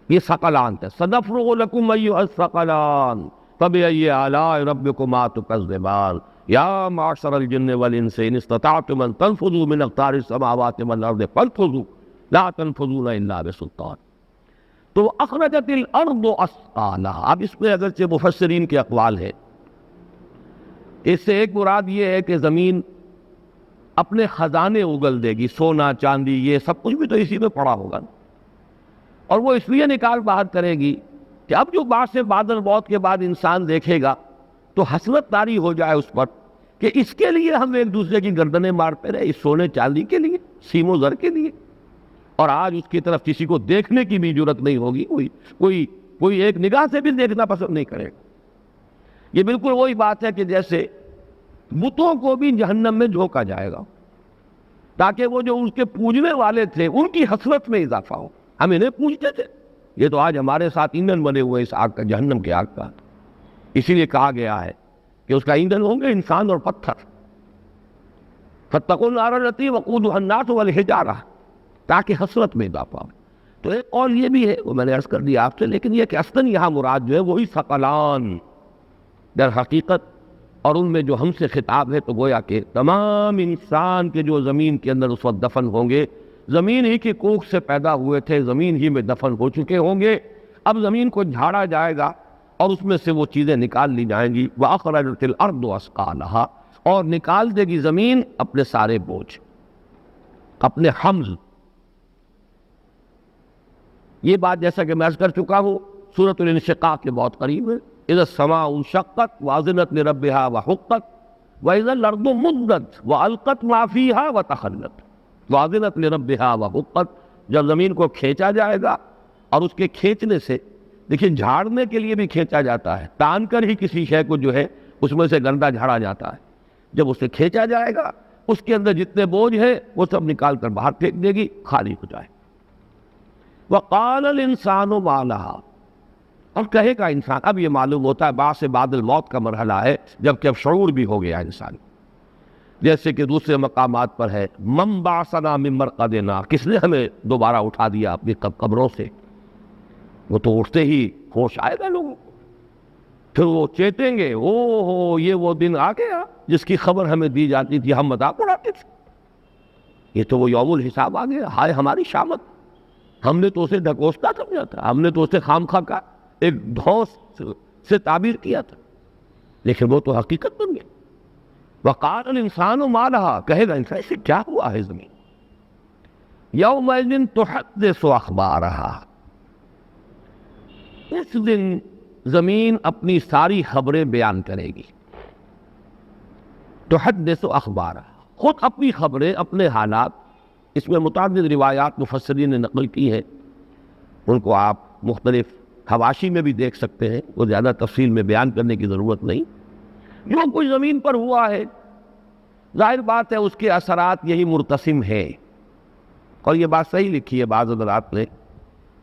یہ ثقلان تھا۔ سنفرغ لکم ایھا الثقلان فبأی آلاء ربکما تکذبان یا معشر الجن والانس ان استطعتم ان تنفذوا من اقطار السماوات والارض فانفذوا لا تنفذون الا بسلطان۔ تو اخرجت الارض اثقالها، اب اس میں اگرچہ مفسرین کے اقوال ہے، اس سے ایک مراد یہ ہے کہ زمین اپنے خزانے اگل دے گی، سونا چاندی یہ سب کچھ بھی تو اسی میں پڑا ہوگا، اور وہ اس لیے نکال باہر کرے گی کہ اب جو بعد سے بعد الموت کے بعد انسان دیکھے گا تو حسرت طاری ہو جائے اس پر کہ اس کے لیے ہم ایک دوسرے کی گردنیں مارتے رہے، اس سونے چاندی کے لیے، سیم و زر کے لیے، اور آج اس کی طرف کسی کو دیکھنے کی بھی جرت نہیں ہوگی، کوئی ایک نگاہ سے بھی دیکھنا پسند نہیں کرے گا۔ یہ بالکل وہی بات ہے کہ جیسے بتوں کو بھی جہنم میں جھونکا جائے گا تاکہ وہ جو اس کے پوجنے والے تھے ان کی حسرت میں اضافہ ہو۔ ہم انہیں پوجتے تھے، یہ تو آج ہمارے ساتھ ایندھن بنے ہوئے اس آگ کا، جہنم کی آگ کا۔ اسی لیے کہا گیا ہے کہ اس کا ایندھن ہوں گے انسان اور پتھر، فاتقوا النار التی وقودها الناس والحجارہ، تاکہ حسرت میں اضافہ ہو۔ تو ایک قول یہ بھی ہے، وہ میں نے عرض کر دیا آپ سے، لیکن یہ کہ اصلاً یہاں مراد جو ہے وہی ثقلان در حقیقت، اور ان میں جو ہم سے خطاب ہے تو گویا کہ تمام انسان کے جو زمین کے اندر اس وقت دفن ہوں گے، زمین ہی کی کوکھ سے پیدا ہوئے تھے، زمین ہی میں دفن ہو چکے ہوں گے، اب زمین کو جھاڑا جائے گا اور اس میں سے وہ چیزیں نکال لی جائیں گی۔ وَأَخْرَجَتِ الْأَرْضُ أَثْقَالَهَا، اور نکال دے گی زمین اپنے سارے بوجھ، اپنے حمل۔ یہ بات جیسا کہ میں عرض کر چکا ہوں سورۃ الانشقاق کے بہت قریب ہے۔ اذا السماء انشقت واذنت لربها وحقت واذا الارض مدت والقت ما فيها وتخلت واذنت لربها وحقت، جب زمین کو کھینچا جائے گا، اور اس کے کھینچنے سے، دیکھیں جھاڑنے کے لیے بھی کھینچا جاتا ہے، تان کر ہی کسی شے کو جو ہے اس میں سے گردہ جھاڑا جاتا ہے، جب اسے کھینچا جائے گا اس کے اندر جتنے بوجھ ہیں وہ سب نکال کر باہر پھینک دے گی، خالی ہو جائے۔ وقال الانسان ما لها، اور کہے گا انسان. اب یہ معلوم ہوتا ہے بعد سے بعد الموت کا مرحلہ ہے، جبکہ اب شعور بھی ہو گیا انسان. جیسے کہ دوسرے مقامات پر ہے من بعثنا من مرقدنا، کس نے ہمیں دوبارہ اٹھا دیا اپنی قبروں سے. وہ تو اٹھتے ہی ہوش آئے گا لوگوں کو، پھر وہ چیتیں گے او ہو یہ وہ دن آ گیا جس کی خبر ہمیں دی جاتی تھی، ہم مذاق اڑاتے تھے. یہ تو وہ یوم الحساب آ گیا. ہائے ہماری شامت، ہم نے تو اسے ڈھکوستا سمجھا تھا، ہم نے تو اسے خامخواہ کا ایک دھوس سے تعبیر کیا تھا، لیکن وہ تو حقیقت بن گیا. وقال الانسان ما لها، کہے گا انسان اسے کیا ہوا ہے زمین. یومئذ تحدث اخبارها، اس دن زمین اپنی ساری خبریں بیان کرے گی. تحدث اخبارها، خود اپنی خبریں، اپنے حالات. اس میں متعدد روایات مفسرین نے نقل کی ہے، ان کو آپ مختلف حواشی میں بھی دیکھ سکتے ہیں، وہ زیادہ تفصیل میں بیان کرنے کی ضرورت نہیں. جو کچھ زمین پر ہوا ہے ظاہر بات ہے اس کے اثرات یہی مرتسم ہے. اور یہ بات صحیح لکھی ہے بعض حضرات نے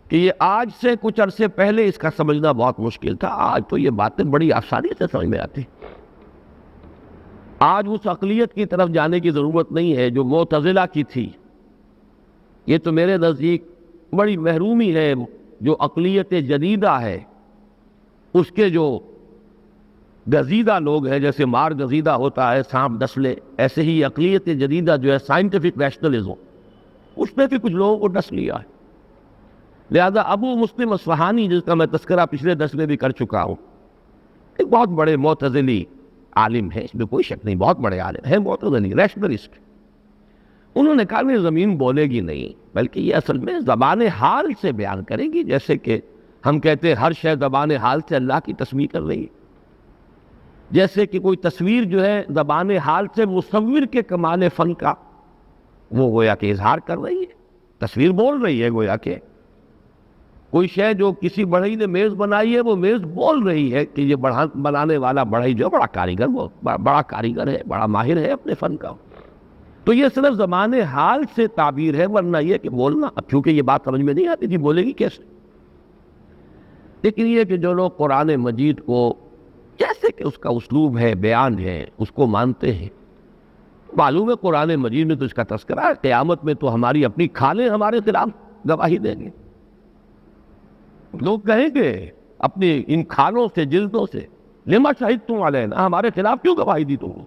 کہ یہ آج سے کچھ عرصے پہلے اس کا سمجھنا بہت مشکل تھا، آج تو یہ باتیں بڑی آسانی سے سمجھ میں آتی. آج اس عقلیت کی طرف جانے کی ضرورت نہیں ہے جو معتزلہ کی تھی. یہ تو میرے نزدیک بڑی محرومی ہے. جو عقلیت جدیدہ ہے اس کے جو گزیدہ لوگ ہیں، جیسے مار گزیدہ ہوتا ہے سانپ ڈسلے، ایسے ہی عقلیت جدیدہ جو ہے سائنٹیفک ریشنلزم، اس میں بھی کچھ لوگوں کو ڈس لیا ہے. لہذا ابو مسلم اصفہانی، جس کا میں تذکرہ پچھلے درس میں بھی کر چکا ہوں، ایک بہت بڑے معتزلی عالم ہے، اس میں کوئی شک نہیں، بہت بڑے عالم ہے معتزلی ریشنلسٹ. انہوں نے کہا کہ زمین بولے گی نہیں، بلکہ یہ اصل میں زبان حال سے بیان کرے گی. جیسے کہ ہم کہتے ہیں ہر شے زبان حال سے اللہ کی تسبیح کر رہی ہے، جیسے کہ کوئی تصویر جو ہے زبان حال سے مصور کے کمال فن کا وہ گویا کہ اظہار کر رہی ہے، تصویر بول رہی ہے. گویا کہ کوئی شے جو کسی بڑھئی نے میز بنائی ہے، وہ میز بول رہی ہے کہ یہ بنانے والا بڑھئی جو بڑا کاریگر، وہ بڑا کاریگر ہے، بڑا ماہر ہے اپنے فن کا. تو یہ صرف زبان حال سے تعبیر ہے، ورنہ یہ کہ بولنا، اب کیونکہ یہ بات سمجھ میں نہیں آتی تھی بولے گی کیسے. لیکن یہ کہ جو لوگ قرآن مجید کو جیسے کہ اس کا اسلوب ہے، بیان ہے، اس کو مانتے ہیں، معلوم ہے قرآن مجید میں تو اس کا تذکرہ ہے. قیامت میں تو ہماری اپنی کھالیں ہمارے خلاف گواہی دیں گے. لوگ کہیں گے اپنی ان کھالوں سے، جلدوں سے، لما شہدتم علینا، ہمارے خلاف کیوں گواہی دی تم؟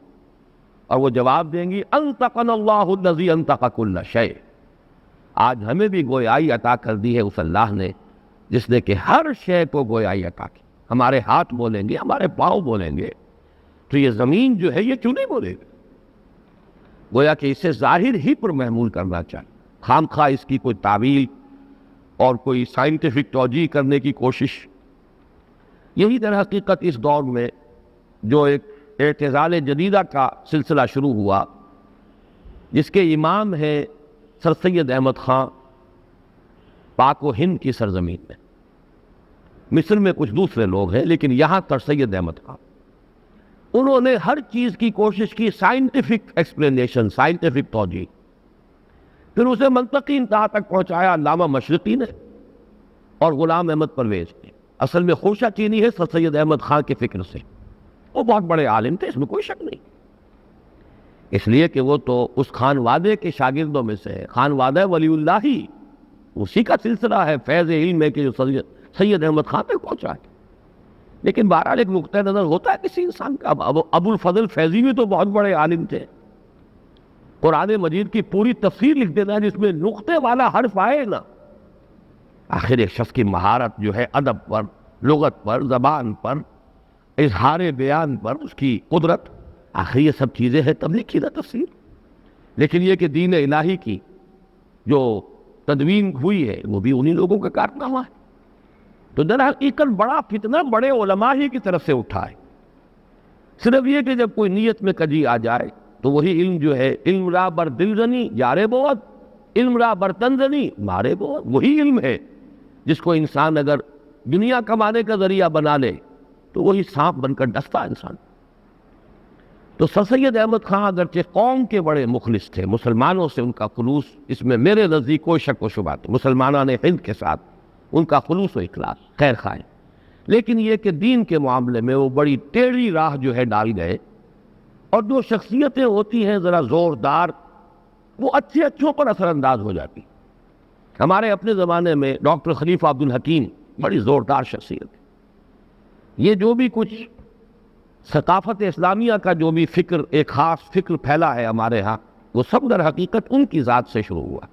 اور وہ جواب دیں گی انطقنا اللہ الذی انطق کل شیء، آج ہمیں بھی گویائی عطا کر دی ہے اس اللہ نے جس نے کہ ہر شے کو گویائی عطا کی. ہمارے ہاتھ بولیں گے، ہمارے پاؤں بولیں گے، تو یہ زمین جو ہے یہ کیوں نہیں بولے گی؟ گویا کہ اسے ظاہر ہی پر محمول کرنا چاہیے. خام خواہ اس کی کوئی تعویل اور کوئی سائنٹیفک توجیہ کرنے کی کوشش. یہی در حقیقت اس دور میں جو ایک اعتزال جدیدہ کا سلسلہ شروع ہوا، جس کے امام ہے سر سید احمد خان، پاک و ہند کی سرزمین میں. مصر میں کچھ دوسرے لوگ ہیں، لیکن یہاں سر سید احمد خان، انہوں نے ہر چیز کی کوشش کی، سائنٹیفک ایکسپلینیشن، سائنٹیفک توجیہ. پھر اسے منطقی انتہا تک پہنچایا علامہ مشرقی نے اور غلام احمد پرویز نے. اصل میں خوشہ چینی ہے سر سید احمد خان کے فکر سے. وہ بہت بڑے عالم تھے، اس میں کوئی شک نہیں، اس لیے کہ وہ تو اس خان وادے کے شاگردوں میں سے ہے. خان وادہ ولی اللہ ہی اسی کا سلسلہ ہے، فیض علم ہے کہ جو سید احمد خان تک پہنچا ہے. لیکن بہرحال ایک نقطہ نظر ہوتا ہے کسی انسان کا. ابو الفضل فیضی بھی تو بہت بڑے عالم تھے، قرآن مجید کی پوری تفسیر لکھ دینا جس میں نقطے والا حرف آئے نا. آخر ایک شخص کی مہارت جو ہے ادب پر، لغت پر، زبان پر، اظہار بیان پر، اس کی قدرت، آخر یہ سب چیزیں ہیں تب لکھی نا تفسیر. لیکن یہ کہ دین الہی کی جو تدوین ہوئی ہے وہ بھی انہی لوگوں کا کارنامہ ہے. تو در حقیقت بڑا فتنہ بڑے علماء ہی کی طرف سے اٹھا ہے. صرف یہ کہ جب کوئی نیت میں کجی آ جائے تو وہی علم جو ہے، علم را بر دل زنی یارے بود، علم را بر تن زنی مارے بود، وہی علم ہے جس کو انسان اگر دنیا کمانے کا ذریعہ بنا لے تو وہی سانپ بن کر ڈستا انسان. تو سر سید احمد خان اگرچہ قوم کے بڑے مخلص تھے، مسلمانوں سے ان کا خلوص، اس میں میرے نزدیک کوئی شک و شبہ نہیں، مسلمانان ہند کے ساتھ ان کا خلوص و اخلاص خیر خواہ، لیکن یہ کہ دین کے معاملے میں وہ بڑی ٹیڑھی راہ جو ہے ڈال گئے، اور جو شخصیتیں ہوتی ہیں ذرا زوردار، وہ اچھے اچھوں پر اثر انداز ہو جاتی۔ ہمارے اپنے زمانے میں ڈاکٹر خلیفہ عبد الحکیم بڑی زوردار شخصیت ہے۔ یہ جو بھی کچھ ثقافت اسلامیہ کا جو بھی فکر، ایک خاص فکر پھیلا ہے ہمارے ہاں، وہ سب در حقیقت ان کی ذات سے شروع ہوا۔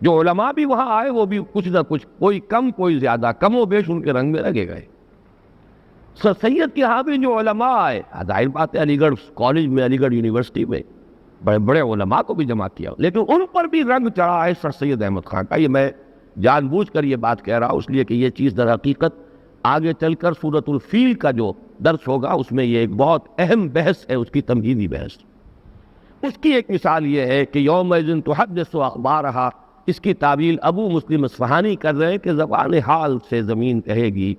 جو علماء بھی وہاں آئے وہ بھی کچھ نہ کچھ، کوئی کم کوئی زیادہ، کم و بیش ان کے رنگ میں لگے گئے۔ سر سید کے ہاں بھی جو علماء آئے، ظاہر بات ہے علی گڑھ کالج میں، علی گڑھ یونیورسٹی میں بڑے بڑے علماء کو بھی جمع کیا، لیکن ان پر بھی رنگ چڑھا ہے سر سید احمد خان کا۔ یہ میں جان بوجھ کر یہ بات کہہ رہا ہوں اس لیے کہ یہ چیز در حقیقت آگے چل کر سورۃ الفیل کا جو درس ہوگا اس میں یہ ایک بہت اہم بحث ہے، اس کی تمہیدی بحث۔ اس کی ایک مثال یہ ہے کہ یومئذ تحدث اخبارہا، اس کی تعبیر ابو مسلم اصفہانی کر رہے ہیں کہ زبان حال سے زمین کہے گی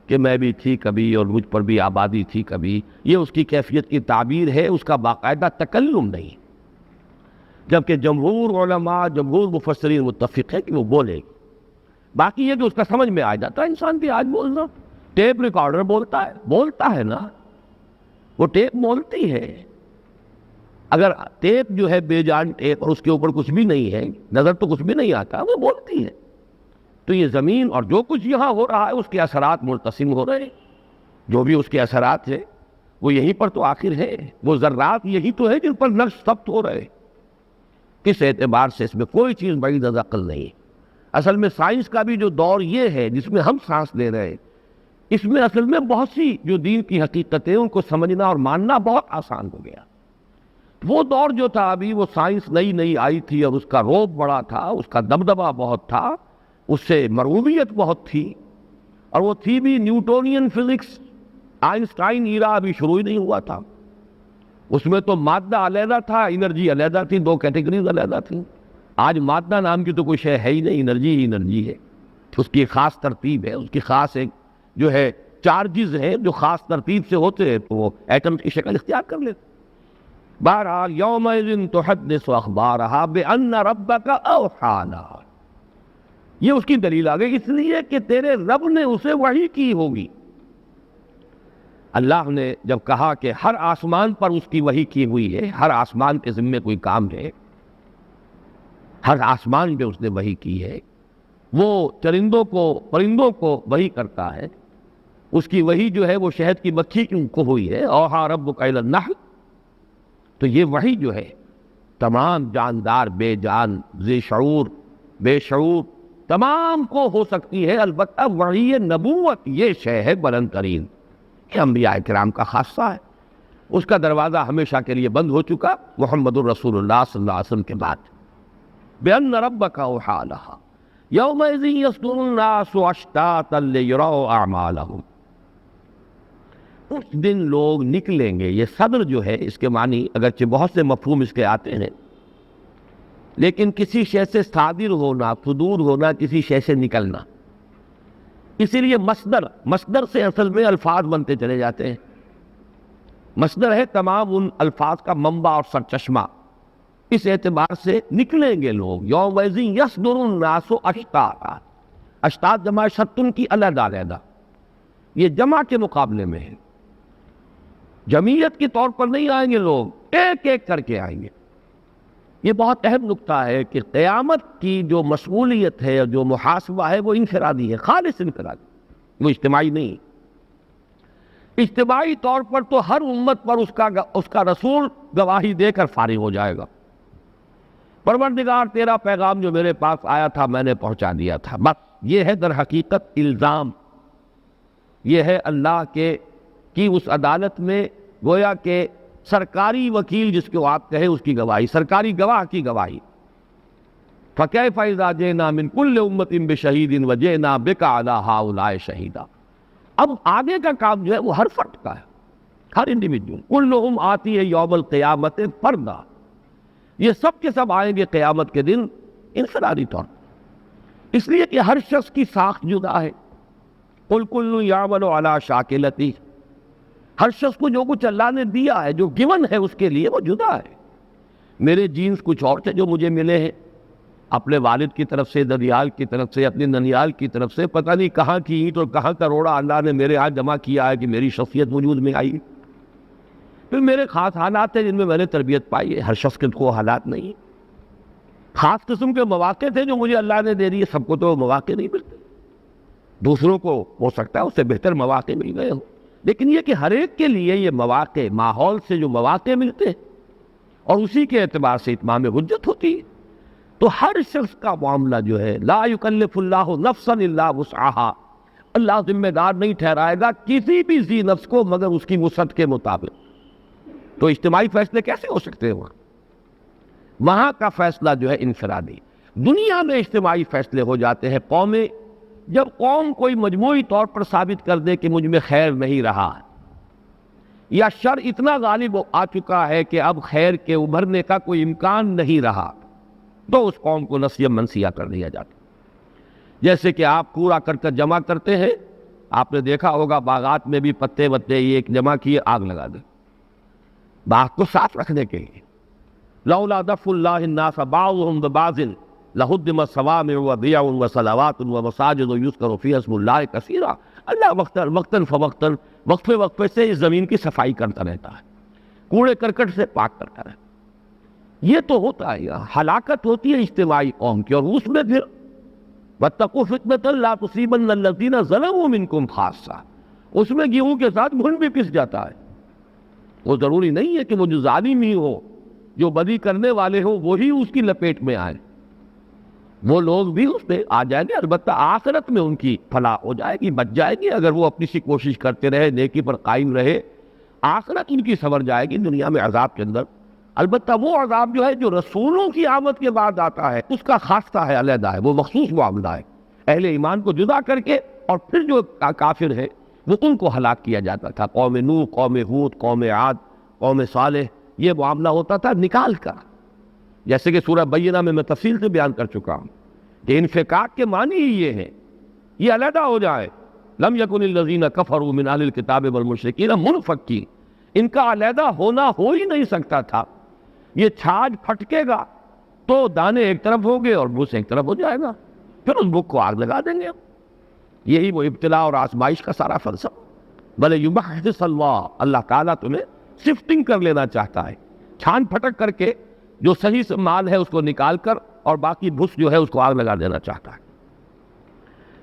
کہ میں بھی تھی کبھی اور مجھ پر بھی آبادی تھی کبھی۔ یہ اس کی کیفیت کی تعبیر ہے، اس کا باقاعدہ تکلم نہیں، جبکہ جمہور علماء، جمہور مفسرین متفق ہے کہ وہ بولے گی۔ باقی یہ کہ اس کا سمجھ میں آ جاتا ہے انسان کی آج بولنا۔ ٹیپ ریکارڈر بولتا ہے نا، وہ ٹیپ بولتی ہے۔ اگر ٹیپ جو ہے بے جان ٹیپ اور اس کے اوپر کچھ بھی نہیں ہے، نظر تو کچھ بھی نہیں آتا، وہ بولتی ہے۔ تو یہ زمین اور جو کچھ یہاں ہو رہا ہے اس کے اثرات مرتسم ہو رہے ہیں، جو بھی اس کے اثرات ہیں وہ یہیں پر تو آخر ہے، وہ ذرات یہی تو ہے جن پر نقش ثبت ہو رہے ہیں۔ کس اعتبار سے اس میں کوئی چیز بعید از عقل نہیں ہے۔ اصل میں سائنس کا بھی جو دور یہ ہے جس میں ہم سانس لے رہے ہیں، اس میں اصل میں بہت سی جو دین کی حقیقتیں ان کو سمجھنا اور ماننا بہت آسان ہو گیا۔ وہ دور جو تھا ابھی، وہ سائنس نئی نئی آئی تھی اور اس کا روب بڑا تھا، اس کا دبدبہ بہت تھا، اس سے مرغوبیت بہت تھی، اور وہ تھی بھی نیوٹونین فزکس۔ آئنسٹائن ایرا ابھی شروع ہی نہیں ہوا تھا۔ اس میں تو مادہ علیحدہ تھا، انرجی علیحدہ تھی، دو کیٹیگریز علیحدہ تھیں۔ آج مادہ نام کی تو کوئی شے ہے ہی نہیں، انرجی ہی انرجی ہے۔ اس کی خاص ترتیب ہے، اس کی خاص ایک جو ہے چارجز ہیں جو خاص ترتیب سے ہوتے ہیں، تو وہ ایٹم کی شکل اختیار کر لیتے۔ بہرحال یومئذ تحدث اخبارہا بان ربک اوحی لہا، یہ اس کی دلیل آ گئی، اس لیے کہ تیرے رب نے اسے وحی کی ہوگی۔ اللہ نے جب کہا کہ ہر آسمان پر اس کی وحی کی ہوئی ہے، ہر آسمان کے ذمے کوئی کام ہے، ہر آسمان پہ اس نے وحی کی ہے، وہ چرندوں کو پرندوں کو وحی کرتا ہے، اس کی وحی جو ہے وہ شہد کی مکھی کو ہوئی ہے، اوحی ربک الی النحل۔ تو یہ وحی جو ہے تمام جاندار، بے جان، ذی شعور، بے شعور، تمام کو ہو سکتی ہے، البتہ وحی نبوت یہ شے ہے بلند ترین، یہ انبیاء کرام کا خاصہ ہے۔ اس کا دروازہ ہمیشہ کے لیے بند ہو چکا محمد الرسول اللہ صلی اللہ علیہ وسلم کے بعد۔ بِأَنَّ رَبَّكَ أَوْحَىٰ لَهَا يَوْمَئِذٍ يَصْدُرُ النَّاسُ أَشْتَاتًا لِيُرَوْا أَعْمَالَهُمْ، اس دن لوگ نکلیں گے۔ یہ صدر جو ہے اس کے معنی اگرچہ بہت سے مفہوم اس کے آتے ہیں، لیکن کسی شے سے صادر ہونا، صدور ہونا، کسی شے سے نکلنا، اسی لیے مصدر سے اصل میں الفاظ بنتے چلے جاتے ہیں۔ مصدر ہے تمام ان الفاظ کا منبع اور سرچشمہ۔ اس اعتبار سے نکلیں گے لوگ، یومئذ یصدر الناس اشتاتا، اشتات جمع شتن کی علیحدہ علیحدہ، یہ جمع کے مقابلے میں ہے، جمعیت کے طور پر نہیں آئیں گے لوگ، ایک ایک کر کے آئیں گے۔ یہ بہت اہم نکتہ ہے کہ قیامت کی جو مسئولیت ہے، جو محاسبہ ہے، وہ انفرادی ہے، خالص انفرادی، وہ اجتماعی نہیں۔ اجتماعی طور پر تو ہر امت پر اس کا رسول گواہی دے کر فارغ ہو جائے گا، پروردگار تیرا پیغام جو میرے پاس آیا تھا میں نے پہنچا دیا تھا، بس یہ ہے در حقیقت الزام، یہ ہے اللہ کی اس عدالت میں گویا کہ سرکاری وکیل جس کو آپ کہیں اس کی گواہی، سرکاری گواہ کی گواہی۔ فَكَيْفَ إِذَا جِئْنَا مِنْ كُلِّ أُمَّةٍ بِشَهِيدٍ وَجِئْنَا بِكَ عَلَىٰ هَٰؤُلَاءِ شَهِيدًا۔ اب آگے کا کام جو ہے وہ ہر فرد کا ہے، ہر انڈیویجول، کلہم آتی ہے یوم القیامت فردا، یہ سب کے سب آئیں گے قیامت کے دن انفرادی طور پر، اس لیے کہ ہر شخص کی ساخت جدا ہے۔ قل کل یعمل علی شاکلتہ، ہر شخص کو جو کچھ اللہ نے دیا ہے، جو گیون ہے اس کے لیے وہ جدا ہے۔ میرے جینز کچھ اور تھے جو مجھے ملے ہیں، اپنے والد کی طرف سے، دنیال کی طرف سے، اپنی ننیال کی طرف سے، پتہ نہیں کہاں کی اینٹ اور کہاں کا روڑا اللہ نے میرے ہاتھ جمع کیا ہے کہ میری شخصیت وجود میں آئی۔ پھر میرے خاص حالات ہیں جن میں میں نے تربیت پائی ہے، ہر شخص کے کو حالات نہیں، خاص قسم کے مواقع تھے جو مجھے اللہ نے دے دیے، سب کو تو مواقع نہیں ملتے، دوسروں کو ہو سکتا ہے اس سے بہتر مواقع مل گئے ہوں، لیکن یہ کہ ہر ایک کے لیے یہ مواقع، ماحول سے جو مواقع ملتے ہیں اور اسی کے اعتبار سے اتمام حجت ہوتی ہے، تو ہر شخص کا معاملہ جو ہے لا یکلف اللہ نفسا الا وسعها، اللہ ذمہ دار نہیں ٹھہرائے گا کسی بھی ذی نفس کو مگر اس کی وسعت کے مطابق۔ تو اجتماعی فیصلے کیسے ہو سکتے ہیں وہاں کا فیصلہ جو ہے انفرادی۔ دنیا میں اجتماعی فیصلے ہو جاتے ہیں قومیں، جب قوم کوئی مجموعی طور پر ثابت کر دے کہ مجھ میں خیر نہیں رہا یا شر اتنا غالب آ چکا ہے کہ اب خیر کے ابھرنے کا کوئی امکان نہیں رہا، تو اس قوم کو نسیہ منسیہ کر دیا جاتا۔ جیسے کہ آپ کوڑا کرکٹ جمع کرتے ہیں، آپ نے دیکھا ہوگا باغات میں بھی پتے وتے یہ ایک جمع کیے، آگ لگا دیں باغ کو صاف رکھنے کے لیے۔ لولا دفع اللہ الناس بعضهم ببعض لہدمت صوامع وبیع وصلوات ومساجد یذکر فیہا اسم اللہ کثیرا۔ اللہ وقتاً فوقتاً، وقفے وقفے سے اس زمین کی صفائی کرتا رہتا ہے، کوڑے کرکٹ سے پاک کرتا رہتا ہے۔ یہ تو ہوتا ہے، ہلاکت ہوتی ہے اجتماعی قوم کی، اور اس میں پھر واتقوا فتنة لا تصیبن الذین ظلموا منکم خاصہ، اس میں گیہوں کے ساتھ گھن بھی پس جاتا ہے۔ وہ ضروری نہیں ہے کہ وہ جو ظالم ہی ہو، جو بدی کرنے والے ہو، وہی اس کی لپیٹ میں آئے، وہ لوگ بھی اس میں آ جائیں گے، البتہ آخرت میں ان کی فلاح ہو جائے گی، بچ جائے گی اگر وہ اپنی سی کوشش کرتے رہے، نیکی پر قائم رہے، آخرت ان کی سنور جائے گی دنیا میں عذاب کے اندر۔ البتہ وہ عذاب جو ہے جو رسولوں کی آمد کے بعد آتا ہے، اس کا خاصہ ہے، علیحدہ ہے، وہ مخصوص معاملہ ہے، اہل ایمان کو جدا کر کے، اور پھر جو کافر ہے وہ ان کو ہلاک کیا جاتا تھا۔ قوم نوح، قوم ہود، قوم عاد، قوم صالح، یہ معاملہ ہوتا تھا نکال کر، جیسے کہ سورہ بینہ میں تفصیل سے بیان کر چکا ہوں کہ انفکاک کے معنی ہی یہ ہے، یہ علیحدہ ہو جائے۔ لم یکن الذین کفروا من اہل الکتاب والمشرکین منفکین، ان کا علیحدہ ہونا ہو ہی نہیں سکتا تھا۔ یہ چھاج پھٹکے گا تو دانے ایک طرف ہوں گے اور بھوس ایک طرف ہو جائے گا، پھر اس بک کو آگ لگا دیں گے۔ یہی وہ ابتلاء اور آزمائش کا سارا فلسفہ۔ بلے یمحص اللہ، اللہ تعالیٰ تمہیں سفٹنگ کر لینا چاہتا ہے، چھان پھٹک کر کے جو صحیح مال ہے اس کو نکال کر، اور باقی بھس جو ہے اس کو آگ لگا دینا چاہتا ہے۔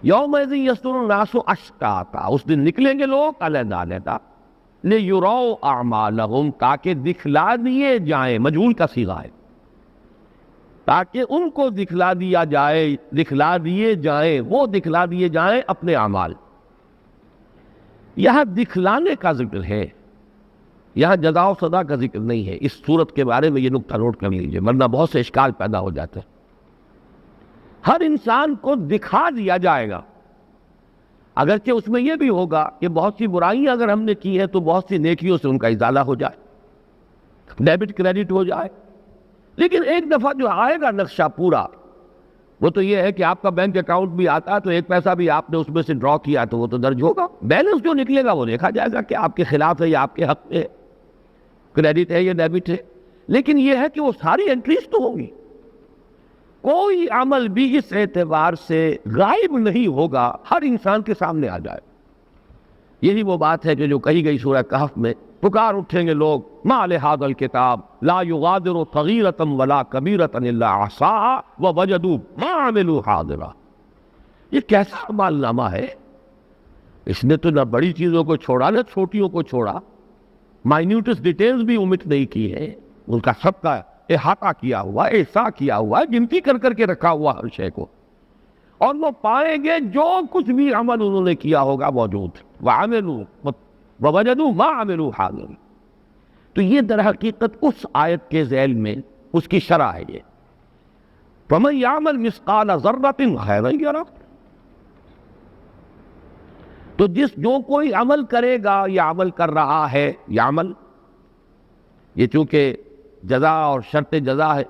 یومئذ یصدر الناس اشتاتا، اس دن نکلیں گے لوگ علیحدہ علیحدہ، لیروا اعمالہم، تاکہ دکھلا دیے جائیں، مجہول کا صیغہ ہے، تاکہ ان کو دکھلا دیا جائے، دکھلا دیے جائیں، وہ دکھلا دیے جائیں اپنے اعمال۔ یہاں دکھلانے کا ذکر ہے، یہاں جزا و سزا کا ذکر نہیں ہے۔ اس صورت کے بارے میں یہ نکتہ نوٹ کر لیجئے، ورنہ بہت سے اشکال پیدا ہو جاتے ہیں۔ ہر انسان کو دکھا دیا جائے گا، اگرچہ اس میں یہ بھی ہوگا کہ بہت سی برائیاں اگر ہم نے کی ہے تو بہت سی نیکیوں سے ان کا ازالہ ہو جائے، ڈیبٹ کریڈٹ ہو جائے، لیکن ایک دفعہ جو آئے گا نقشہ پورا، وہ تو یہ ہے کہ آپ کا بینک اکاؤنٹ بھی آتا ہے تو ایک پیسہ بھی آپ نے اس میں سے ڈرا کیا تو وہ تو درج ہوگا، بیلنس جو نکلے گا وہ دیکھا جائے گا کہ آپ کے خلاف ہے یا آپ کے حق میں ہے، کریڈٹ ہے یا ڈیبٹ ہے۔ لیکن یہ ہے کہ وہ ساری انٹریز تو ہوں گی، کوئی عمل بھی اس اعتبار سے غائب نہیں ہوگا، ہر انسان کے سامنے آ جائے۔ یہی وہ بات ہے کہ جو کہی گئی سورہ کہف میں، پکار اٹھیں گے لوگ، ما لہذا الکتاب لا یغادر صغیرۃ ولا کبیرۃ الا احصاها ووجدوا ما عملوا حاضرا۔ یہ کیسا عمل نامہ ہے، اس نے تو نہ بڑی چیزوں کو چھوڑا نہ چھوٹیوں کو چھوڑا، مائنیوٹس ڈیٹیلز بھی omit نہیں کی ہے، ان کا سب کا احاطہ کیا ہوا، احصاء کیا ہوا، گنتی کر کر کے رکھا ہوا ہر شے کو، اور وہ پائیں گے جو کچھ بھی عمل انہوں نے کیا ہوگا موجود، وَعَمِلُوا وَوَجَدُوا مَا عَمِلُوا حَاضِرٍ۔ تو یہ در حقیقت اس آیت کے ذیل میں اس کی شرح ہے یہ، فَمَنْ يَعْمَلْ مِثْقَالَ ذَرَّةٍ خَيْرًا يَرَهُ۔ تو جو کوئی عمل کرے گا یا عمل کر رہا ہے، یا عمل، یہ چونکہ جزا اور شرط جزا ہے،